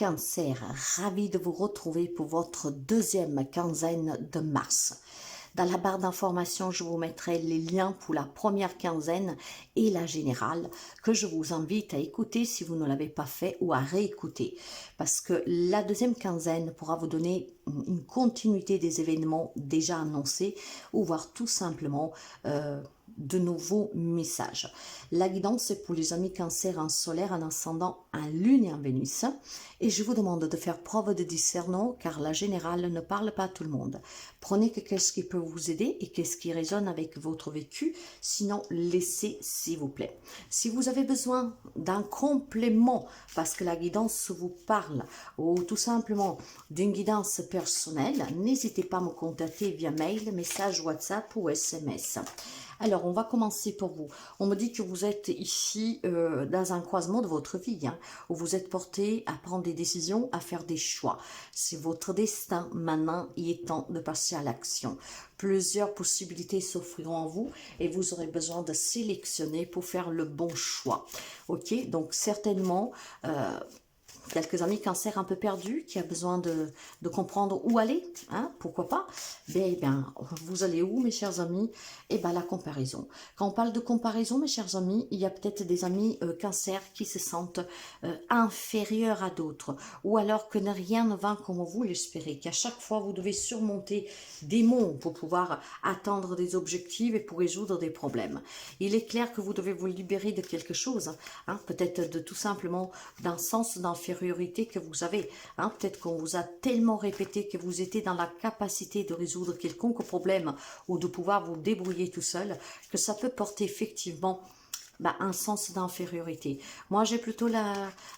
Cancer, ravi de vous retrouver pour votre deuxième quinzaine de mars. Dans la barre d'informations, je vous mettrai les liens pour la première quinzaine et la générale que je vous invite à écouter si vous ne l'avez pas fait ou à réécouter. Parce que la deuxième quinzaine pourra vous donner une continuité des événements déjà annoncés ou voir tout simplement de nouveaux messages. La guidance est pour les amis cancer en solaire, en ascendant, en lune et en Vénus. Et je vous demande de faire preuve de discernement car la générale ne parle pas à tout le monde. Prenez qu'est-ce qui peut vous aider et qu'est-ce qui résonne avec votre vécu. Sinon, laissez s'il vous plaît. Si vous avez besoin d'un complément parce que la guidance vous parle ou tout simplement d'une guidance personnelle, n'hésitez pas à me contacter via mail, message WhatsApp ou SMS. Alors, on va commencer pour vous. On me dit que vous êtes ici dans un croisement de votre vie, où vous êtes porté à prendre des décisions, à faire des choix. C'est votre destin. Maintenant, il est temps de passer à l'action. Plusieurs possibilités s'offriront à vous et vous aurez besoin de sélectionner pour faire le bon choix. Ok, donc certainement... quelques amis cancer un peu perdus, qui a besoin de comprendre où aller, pourquoi pas. Eh bien, vous allez où, mes chers amis? Eh bien, la comparaison. Quand on parle de comparaison, mes chers amis, il y a peut-être des amis cancer qui se sentent inférieurs à d'autres, ou alors que rien ne va comme vous l'espérez, qu'à chaque fois, vous devez surmonter des monts pour pouvoir atteindre des objectifs et pour résoudre des problèmes. Il est clair que vous devez vous libérer de quelque chose, peut-être de tout simplement d'un sens d'infériorité que vous avez. Peut-être qu'on vous a tellement répété que vous étiez dans la capacité de résoudre quelconque problème ou de pouvoir vous débrouiller tout seul, que ça peut porter effectivement un sens d'infériorité. Moi, j'ai plutôt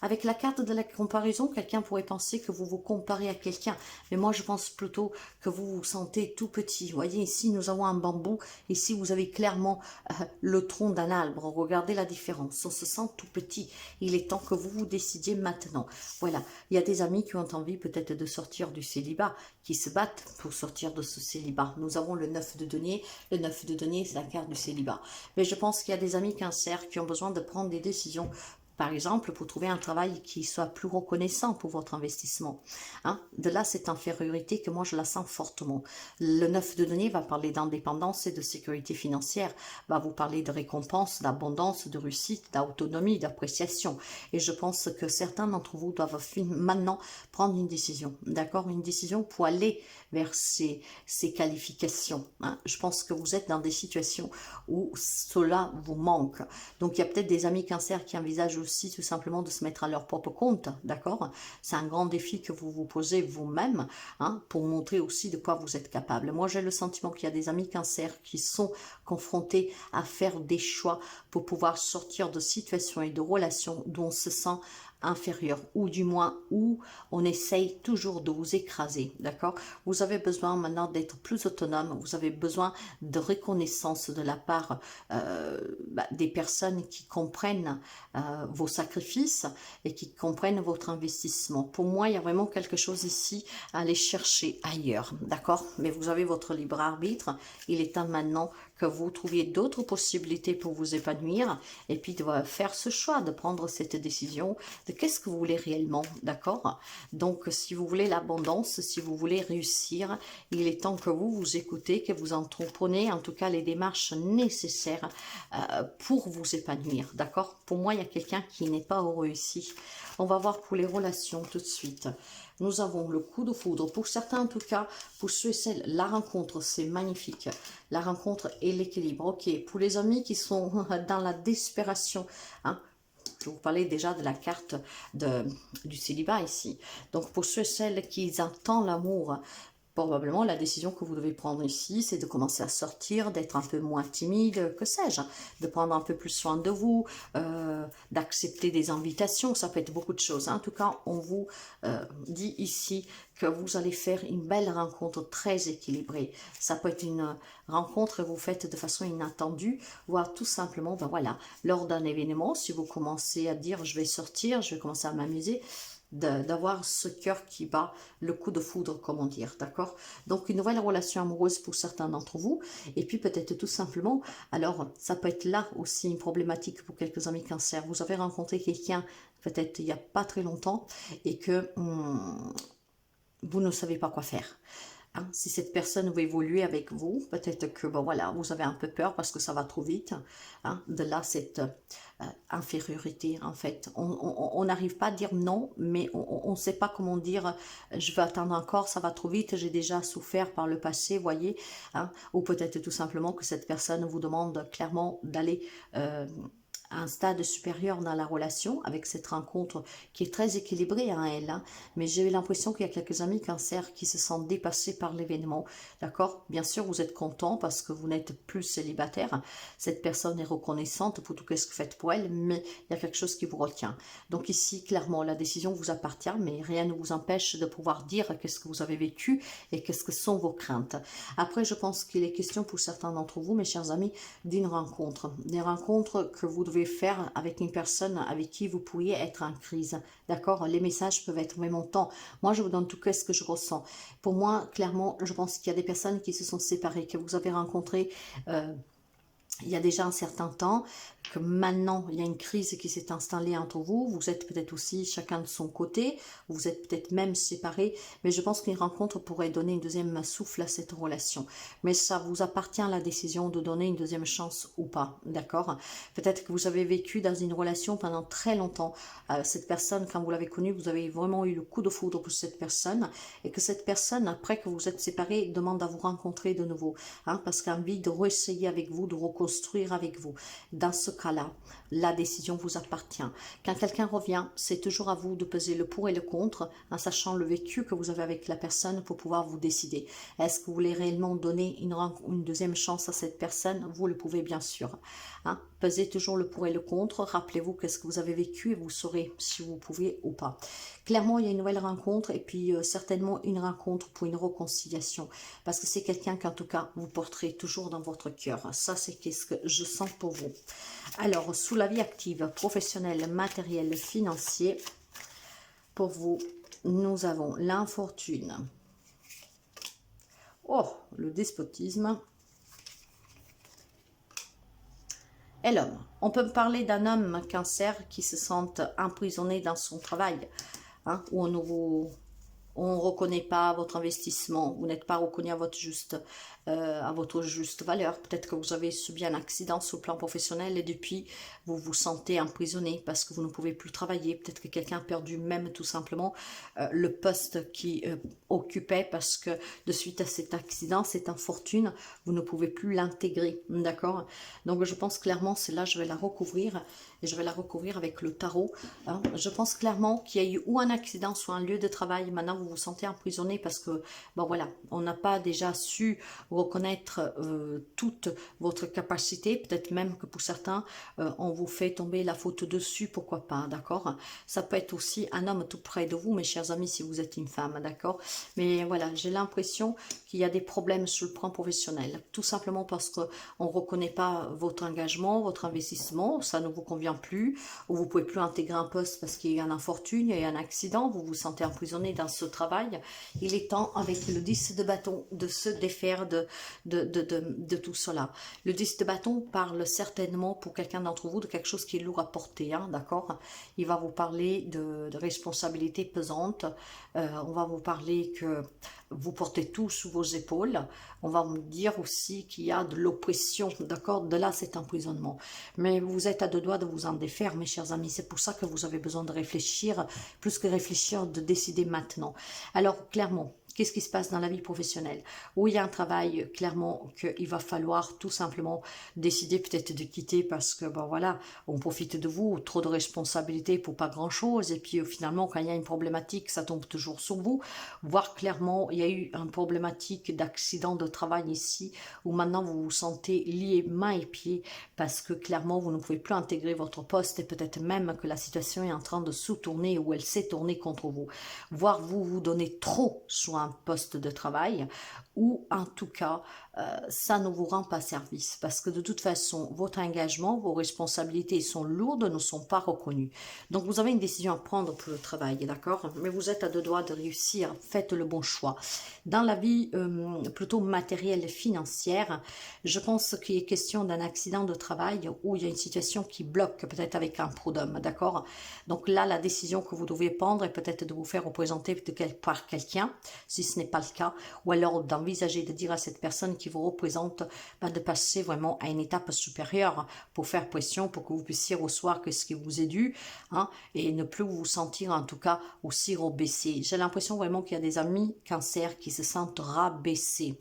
avec la carte de la comparaison, quelqu'un pourrait penser que vous vous comparez à quelqu'un. Mais moi, je pense plutôt que vous vous sentez tout petit. Vous voyez, ici, nous avons un bambou. Ici, vous avez clairement le tronc d'un arbre. Regardez la différence. On se sent tout petit. Il est temps que vous vous décidiez maintenant. Voilà. Il y a des amis qui ont envie peut-être de sortir du célibat, qui se battent pour sortir de ce célibat. Nous avons le 9 de denier. Le 9 de denier, c'est la carte du célibat. Mais je pense qu'il y a des amis cancer qui ont besoin de prendre des décisions, par exemple, pour trouver un travail qui soit plus reconnaissant pour votre investissement. De là, cette infériorité que moi, je la sens fortement. Le 9 de denier va parler d'indépendance et de sécurité financière, va vous parler de récompense, d'abondance, de réussite, d'autonomie, d'appréciation. Et je pense que certains d'entre vous doivent maintenant prendre une décision, d'accord? Une décision pour aller vers ces qualifications. Je pense que vous êtes dans des situations où cela vous manque. Donc, il y a peut-être des amis cancer qui envisagent aussi tout simplement de se mettre à leur propre compte, d'accord? C'est un grand défi que vous vous posez vous-même, pour montrer aussi de quoi vous êtes capable. Moi, j'ai le sentiment qu'il y a des amis cancer qui sont confrontés à faire des choix pour pouvoir sortir de situations et de relations dont on se sent inférieur, ou du moins où on essaye toujours de vous écraser, d'accord? Vous avez besoin maintenant d'être plus autonome, vous avez besoin de reconnaissance de la part des personnes qui comprennent vos sacrifices et qui comprennent votre investissement. Pour moi, il y a vraiment quelque chose ici à aller chercher ailleurs, d'accord? Mais vous avez votre libre arbitre, il est temps maintenant que vous trouviez d'autres possibilités pour vous épanouir et puis de faire ce choix, de prendre cette décision de qu'est-ce que vous voulez réellement, d'accord? Donc, si vous voulez l'abondance, si vous voulez réussir, il est temps que vous écoutez, que vous entreprenez en tout cas les démarches nécessaires pour vous épanouir, d'accord? Pour moi, il y a quelqu'un qui n'est pas heureux ici. On va voir pour les relations tout de suite. Nous avons le coup de foudre. Pour certains, en tout cas, pour ceux et celles, la rencontre, c'est magnifique. La rencontre et l'équilibre. Ok, pour les amis qui sont dans la desperation, je vous parlais déjà de la carte du célibat ici. Donc, pour ceux et celles qui attendent l'amour, probablement la décision que vous devez prendre ici, c'est de commencer à sortir, d'être un peu moins timide, que sais-je, de prendre un peu plus soin de vous, d'accepter des invitations, ça peut être beaucoup de choses. En tout cas, on vous dit ici que vous allez faire une belle rencontre très équilibrée. Ça peut être une rencontre que vous faites de façon inattendue, voire tout simplement, lors d'un événement, si vous commencez à dire je vais sortir, je vais commencer à m'amuser, d'avoir ce cœur qui bat, le coup de foudre, comment dire, d'accord? Donc, une nouvelle relation amoureuse pour certains d'entre vous, et puis peut-être tout simplement, alors, ça peut être là aussi une problématique pour quelques amis cancer. Vous avez rencontré quelqu'un, peut-être il n'y a pas très longtemps, et que vous ne savez pas quoi faire. Hein, si cette personne veut évoluer avec vous, peut-être que bon, voilà, vous avez un peu peur parce que ça va trop vite. Hein, de là, cette infériorité, en fait. On n'arrive pas à dire non, mais on ne sait pas comment dire je vais attendre encore, ça va trop vite, j'ai déjà souffert par le passé, voyez. Hein, ou peut-être tout simplement que cette personne vous demande clairement d'aller à un stade supérieur dans la relation avec cette rencontre qui est très équilibrée à elle, hein. Mais j'ai l'impression qu'il y a quelques amis cancer qui se sentent dépassés par l'événement, d'accord? Bien sûr, vous êtes content parce que vous n'êtes plus célibataire, cette personne est reconnaissante pour tout ce que vous faites pour elle, mais il y a quelque chose qui vous retient. Donc ici, clairement, la décision vous appartient, mais rien ne vous empêche de pouvoir dire qu'est-ce que vous avez vécu et qu'est-ce que sont vos craintes. Après, je pense qu'il est question pour certains d'entre vous, mes chers amis, d'une rencontre. Des rencontres que vous devez faire avec une personne avec qui vous pourriez être en crise. D'accord? Les messages peuvent être même en temps. Moi, je vous donne tout ce que je ressens. Pour moi, clairement, je pense qu'il y a des personnes qui se sont séparées, que vous avez rencontrées il y a déjà un certain temps, que maintenant il y a une crise qui s'est installée entre vous, vous êtes peut-être aussi chacun de son côté, vous êtes peut-être même séparés, mais je pense qu'une rencontre pourrait donner une deuxième souffle à cette relation. Mais ça vous appartient la décision de donner une deuxième chance ou pas, d'accord? Peut-être que vous avez vécu dans une relation pendant très longtemps, cette personne, quand vous l'avez connue, vous avez vraiment eu le coup de foudre pour cette personne, et que cette personne, après que vous êtes séparés, demande à vous rencontrer de nouveau, hein, parce qu'elle a envie de réessayer avec vous, de reconstruire avec vous. Dans ce cas-là, la décision vous appartient. Quand quelqu'un revient, c'est toujours à vous de peser le pour et le contre, en sachant le vécu que vous avez avec la personne pour pouvoir vous décider. Est-ce que vous voulez réellement donner une deuxième chance à cette personne? Vous le pouvez bien sûr. Hein? Pesez toujours le pour et le contre. Rappelez-vous qu'est-ce que vous avez vécu et vous saurez si vous pouvez ou pas. Clairement, il y a une nouvelle rencontre et puis certainement une rencontre pour une réconciliation. Parce que c'est quelqu'un qu'en tout cas, vous porterez toujours dans votre cœur. Ça, c'est ce que je sens pour vous. Alors, sous la vie active, professionnelle, matérielle, financier, pour vous, nous avons l'infortune. Oh, le despotisme. Et l'homme. On peut parler d'un homme cancer qui se sent emprisonné dans son travail, hein, où on ne reconnaît pas votre investissement, vous n'êtes pas reconnu à votre juste valeur. Peut-être que vous avez subi un accident sur le plan professionnel et depuis, vous vous sentez emprisonné parce que vous ne pouvez plus travailler. Peut-être que quelqu'un a perdu même tout simplement le poste qu'il occupait parce que de suite à cet accident, cette infortune, vous ne pouvez plus l'intégrer. D'accord? Donc je pense clairement, c'est là je vais la recouvrir et je vais la recouvrir avec le tarot. Hein. Je pense clairement qu'il y a eu ou un accident, soit un lieu de travail. Maintenant, vous vous sentez emprisonné parce que, bon voilà, on n'a pas déjà su reconnaître toute votre capacité. Peut-être même que pour certains, on vous fait tomber la faute dessus, pourquoi pas, d'accord? Ça peut être aussi un homme tout près de vous, mes chers amis, si vous êtes une femme, d'accord? Mais voilà, j'ai l'impression qu'il y a des problèmes sur le plan professionnel, tout simplement parce qu'on ne reconnaît pas votre engagement, votre investissement, ça ne vous convient plus, ou vous ne pouvez plus intégrer un poste parce qu'il y a eu un infortune, il y a eu un accident, vous vous sentez emprisonné dans ce travail. Il est temps, avec le 10 de bâton, de se défaire de tout cela. Le 10 de bâton parle certainement pour quelqu'un d'entre vous de quelque chose qui est lourd à porter, hein, d'accord? Il va vous parler de responsabilités pesantes, on va vous parler que vous portez tout sous vos épaules, on va vous dire aussi qu'il y a de l'oppression, d'accord? De là, cet emprisonnement. Mais vous êtes à deux doigts de vous en défaire, mes chers amis, c'est pour ça que vous avez besoin de réfléchir, plus que réfléchir, de décider maintenant. Alors, clairement, qu'est-ce qui se passe dans la vie professionnelle? Où il y a un travail, clairement, qu'il va falloir tout simplement décider peut-être de quitter parce que, bon voilà, on profite de vous, trop de responsabilités pour pas grand-chose. Et puis finalement, quand il y a une problématique, ça tombe toujours sur vous. Voir clairement, il y a eu une problématique d'accident de travail ici, où maintenant vous vous sentez lié mains et pieds parce que clairement, vous ne pouvez plus intégrer votre poste et peut-être même que la situation est en train de sous-tourner ou elle s'est tournée contre vous. Voir vous donner trop, soit un poste de travail ou en tout cas ça ne vous rend pas service parce que de toute façon, votre engagement, vos responsabilités sont lourdes, ne sont pas reconnues. Donc, vous avez une décision à prendre pour le travail, d'accord? Mais vous êtes à deux doigts de réussir, faites le bon choix. Dans la vie plutôt matérielle et financière, je pense qu'il est question d'un accident de travail où il y a une situation qui bloque, peut-être avec un prud'homme, d'accord? Donc là, la décision que vous devez prendre est peut-être de vous faire représenter par quelqu'un, si ce n'est pas le cas, ou alors d'envisager de dire à cette personne qui vous représente de passer vraiment à une étape supérieure pour faire pression, pour que vous puissiez recevoir ce qui vous est dû, hein, et ne plus vous sentir en tout cas aussi rabaissé. J'ai l'impression vraiment qu'il y a des amis cancer qui se sentent rabaissés.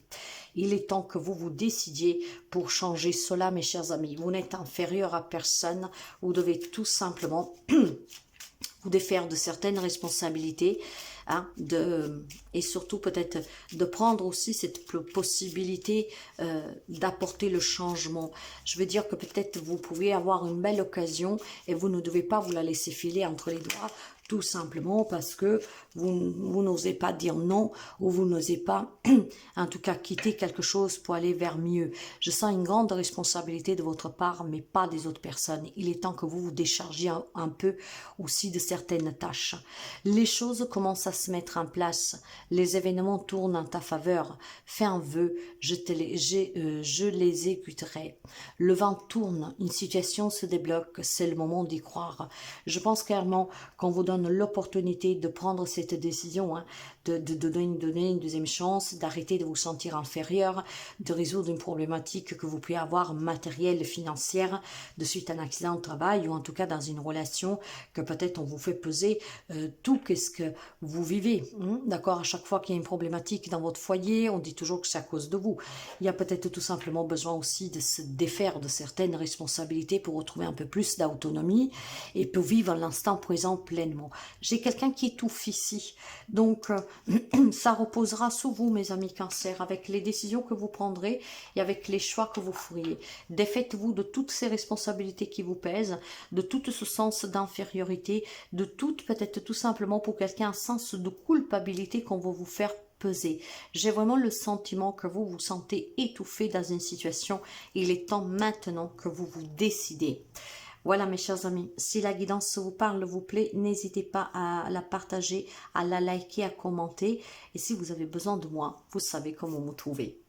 Il est temps que vous vous décidiez pour changer cela, mes chers amis. Vous n'êtes inférieur à personne. Vous devez tout simplement vous défaire de certaines responsabilités, hein, et surtout peut-être de prendre aussi cette possibilité d'apporter le changement. Je veux dire que peut-être vous pouvez avoir une belle occasion et vous ne devez pas vous la laisser filer entre les doigts, tout simplement parce que vous n'osez pas dire non ou vous n'osez pas, en tout cas, quitter quelque chose pour aller vers mieux. Je sens une grande responsabilité de votre part, mais pas des autres personnes. Il est temps que vous vous déchargiez un peu aussi de certaines tâches. Les choses commencent à se mettre en place. Les événements tournent en ta faveur. Fais un vœu, je l'exécuterai. Le vent tourne, une situation se débloque, c'est le moment d'y croire. Je pense clairement qu'on vous donne l'opportunité de prendre cette décision, hein, de donner une deuxième chance, d'arrêter de vous sentir inférieur, de résoudre une problématique que vous pouvez avoir matérielle, financière, de suite à un accident de travail ou en tout cas dans une relation que peut-être on vous fait peser tout qu'est-ce que vous vivez. D'accord, à chaque fois qu'il y a une problématique dans votre foyer, on dit toujours que c'est à cause de vous. Il y a peut-être tout simplement besoin aussi de se défaire de certaines responsabilités pour retrouver un peu plus d'autonomie et pour vivre l'instant présent pleinement. J'ai quelqu'un qui étouffe ici, donc ça reposera sur vous, mes amis cancer, avec les décisions que vous prendrez et avec les choix que vous feriez. Défaites-vous de toutes ces responsabilités qui vous pèsent, de tout ce sens d'infériorité, de tout peut-être tout simplement pour quelqu'un un sens de culpabilité qu'on va vous faire peser. J'ai vraiment le sentiment que vous vous sentez étouffé dans une situation. Il est temps maintenant que vous vous décidez. Voilà mes chers amis, si la guidance vous parle, vous plaît, n'hésitez pas à la partager, à la liker, à commenter. Et si vous avez besoin de moi, vous savez comment me trouver.